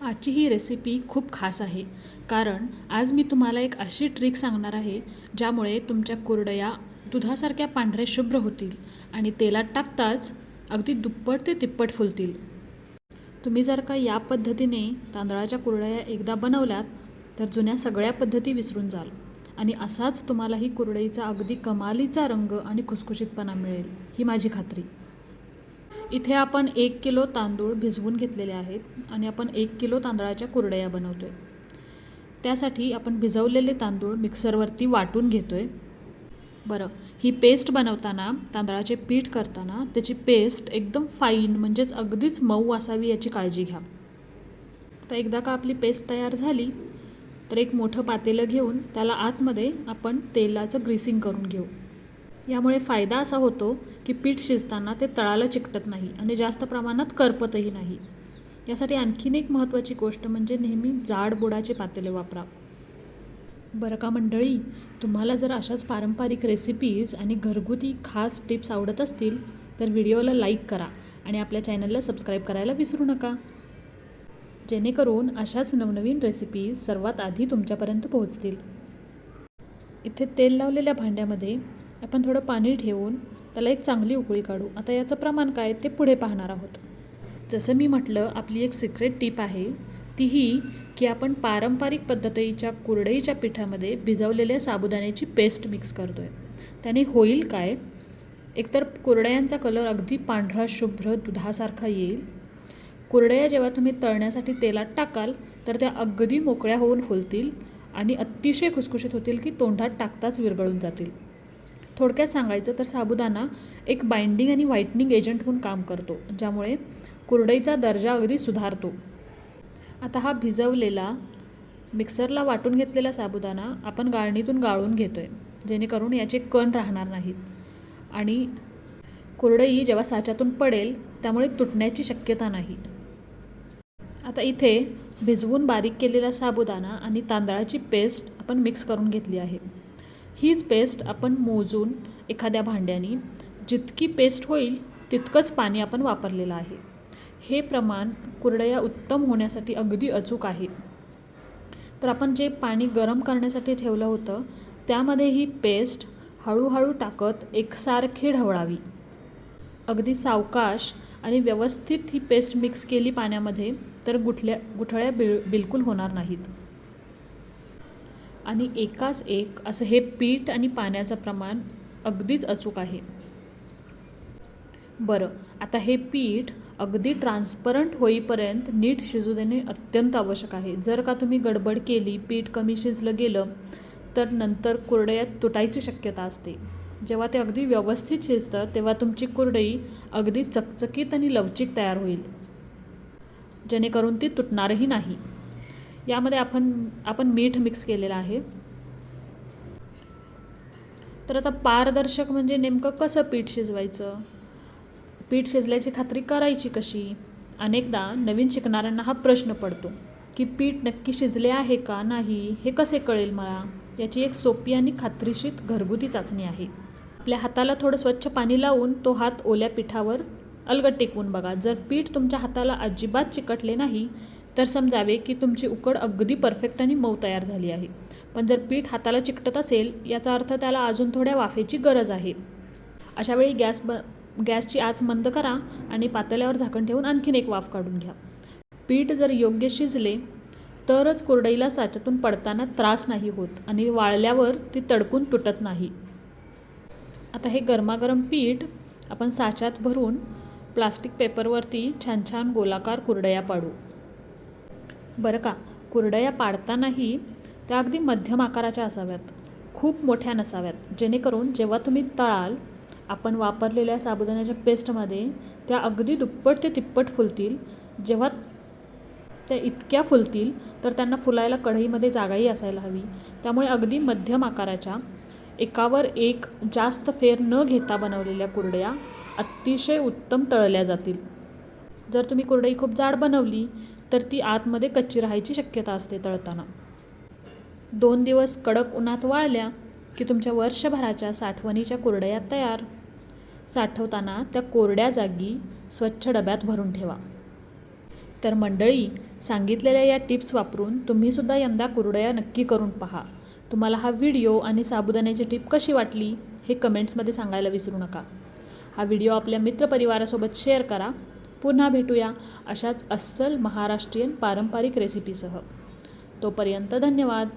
आजची ही रेसिपी खूप खास आहे कारण आज मी तुम्हाला एक अशी ट्रिक सांगणार आहे ज्यामुळे तुमच्या कुरडया दुधासारख्या पांढरे शुभ्र होतील आणि तेलात टाकताच अगदी दुप्पट ते तिप्पट फुलतील. तुम्ही जर का या पद्धतीने तांदळाच्या कुरडया एकदा बनवल्यात तर जुन्या सगळ्या पद्धती विसरून जाल आणि असाच तुम्हाला ही कुरडईचा अगदी कमालीचा रंग आणि खुसखुशीतपणा मिळेल, ही माझी खात्री. इथे आपण 1 किलो तांदूळ भिजवून घेतलेले आहेत आणि आपण 1 किलो तांदळाच्या कुरडया बनवतो आहे. त्यासाठी आपण भिजवलेले तांदूळ मिक्सरवरती वाटून घेतो आहे. बरं, ही पेस्ट बनवताना तांदळाचे पीठ करताना त्याची पेस्ट एकदम फाईन म्हणजेच अगदीच मऊ असावी याची काळजी घ्या. तर एकदा का आपली पेस्ट तयार झाली तर एक मोठं पातेलं घेऊन त्याला आतमध्ये आपण तेलाचं ग्रीसिंग करून घेऊ. यामुळे फायदा असा होतो की पीठ शिजताना ते तळाला चिकटत नाही आणि जास्त प्रमाणात करपतही नाही. यासाठी आणखीन एक महत्त्वाची गोष्ट म्हणजे नेहमी जाड बुडाचे पातेले वापरा. बरं का मंडळी, तुम्हाला जर अशाच पारंपरिक रेसिपीज आणि घरगुती खास टिप्स आवडत असतील तर व्हिडिओला लाईक करा आणि आपल्या चॅनलला सबस्क्राईब करायला विसरू नका, जेणेकरून अशाच नवनवीन रेसिपीज सर्वात आधी तुमच्यापर्यंत पोहोचतील. इथे तेल लावलेल्या भांड्यामध्ये आपण थोडं पाणी ठेवून त्याला एक चांगली उकळी काढू. आता याचं प्रमाण काय ते पुढे पाहणार आहोत. जसं मी म्हटलं, आपली एक सिक्रेट टिप आहे ती ही की आपण पारंपरिक पद्धतीच्या कुरडईच्या पिठामध्ये भिजवलेल्या साबुदाण्याची पेस्ट मिक्स करतो आहे. त्याने होईल काय, एकतर कुरडयांचा कलर अगदी पांढरा शुभ्र दुधासारखा येईल. कुरडया जेव्हा तुम्ही तळण्यासाठी तेलात टाकाल तर त्या अगदी मोकळ्या होऊन फुलतील आणि अतिशय खुसखुशीत होतील की तोंडात टाकताच विरघळून जातील. थोडक्यात सांगायचं तर साबुदाणा एक बाइंडिंग आणि व्हाईटनिंग एजंट म्हणून काम करतो, ज्यामुळे कुरडईचा दर्जा अगदी सुधारतो. आता हा भिजवलेला मिक्सरला वाटून घेतलेला साबुदाणा आपण गाळणीतून गाळून घेतो आहे, जेणेकरून याचे कण राहणार नाहीत आणि कुरडई जेव्हा साच्यातून पडेल त्यामुळे तुटण्याची शक्यता नाही. आता इथे भिजवून बारीक केलेला साबुदाणा आणि तांदळाची पेस्ट आपण मिक्स करून घेतली आहे. हीच पेस्ट आपण मोजून एखाद्या भांड्याने जितकी पेस्ट होईल तितकंच पाणी आपण वापरलेलं आहे. हे प्रमाण कुरडया उत्तम होण्यासाठी अगदी अचूक आहे. तर आपण जे पाणी गरम करण्यासाठी ठेवलं होतं त्यामध्ये ही पेस्ट हळूहळू टाकत एकसारखी ढवळावी. अगदी सावकाश आणि व्यवस्थित ही पेस्ट मिक्स केली पाण्यामध्ये तर गुठळ्या बिलकुल होणार नाहीत आणि एकाच एक असं हे पीठ आणि पाण्याचं प्रमाण अगदीच अचूक आहे. बरं, आता हे पीठ अगदी ट्रान्सपरंट होईपर्यंत नीट शिजू देणे अत्यंत आवश्यक आहे. जर का तुम्ही गडबड केली, पीठ कमी शिजलं गेलं तर नंतर कुरडयात तुटायची शक्यता असते. जेव्हा ते अगदी व्यवस्थित शिजतं तेव्हा तुमची कुरडई अगदी चकचकीत आणि लवचिक तयार होईल, जेणेकरून ती तुटणारही नाही. यामध्ये आपण मीठ मिक्स केलेलं आहे. तर आता पारदर्शक म्हणजे नेमकं कसं पीठ शिजवायचं, पीठ शिजल्याची खात्री करायची कशी? अनेकदा नवीन शिकणाऱ्यांना हा प्रश्न पडतो की पीठ नक्की शिजले आहे का नाही, हे कसे कळेल मला? याची एक सोपी आणि खात्रीशीर घरगुती चाचणी आहे. आपल्या हाताला थोडं स्वच्छ पाणी लावून तो हात ओल्या पिठावर अलगद टेकवून बघा. जर पीठ तुमच्या हाताला अजिबात चिकटले नाही तर समजावे की तुमची उकड अगदी परफेक्ट आणि मऊ तयार झाली आहे. पण जर पीठ हाताला चिकटत असेल याचा अर्थ त्याला अजून थोड्या वाफेची गरज आहे. अशावेळी गॅसची आच मंद करा आणि पातेल्यावर झाकण ठेवून आणखीन एक वाफ काढून घ्या. पीठ जर योग्य शिजले तरच कुरडईला साच्यातून पडताना त्रास नाही होत आणि वाळल्यावर ती तडकून तुटत नाही. आता हे गरमागरम पीठ आपण साच्यात भरून प्लास्टिक पेपरवरती छान छान गोलाकार कुरडया पाडू. बरं का, कुरडया पाडतानाही त्या अगदी मध्यम आकाराच्या असाव्यात, खूप मोठ्या नसाव्यात, जेणेकरून जेव्हा तुम्ही तळाल आपण वापरलेल्या साबुदाण्याच्या पेस्टमध्ये त्या अगदी दुप्पट ते तिप्पट फुलतील. जेव्हा त्या इतक्या फुलतील तर त्यांना फुलायला कढईमध्ये जागाही असायला हवी. त्यामुळे अगदी मध्यम आकाराच्या एकावर एक जास्त फेर न घेता बनवलेल्या कुरडया अतिशय उत्तम तळल्या जातील. जर तुम्ही कुरडई खूप जाड बनवली तर ती आतमध्ये कच्ची राहायची शक्यता असते तळताना. 2 दिवस कडक उन्हात वाळल्या की तुमच्या वर्षभराच्या साठवणीच्या कुरडया तयार. साठवताना त्या कोरड्या जागी स्वच्छ डब्यात भरून ठेवा. तर मंडळी, सांगितलेल्या या टिप्स वापरून तुम्हीसुद्धा यंदा कुरडया नक्की करून पहा. तुम्हाला हा व्हिडिओ आणि साबुदाण्याची टिप कशी वाटली हे कमेंट्समध्ये सांगायला विसरू नका. हा व्हिडिओ आपल्या मित्रपरिवारासोबत शेअर करा. पुन्हा भेटूया अशाच अस्सल महाराष्ट्रीयन पारंपरिक रेसिपीसह. तोपर्यंत धन्यवाद.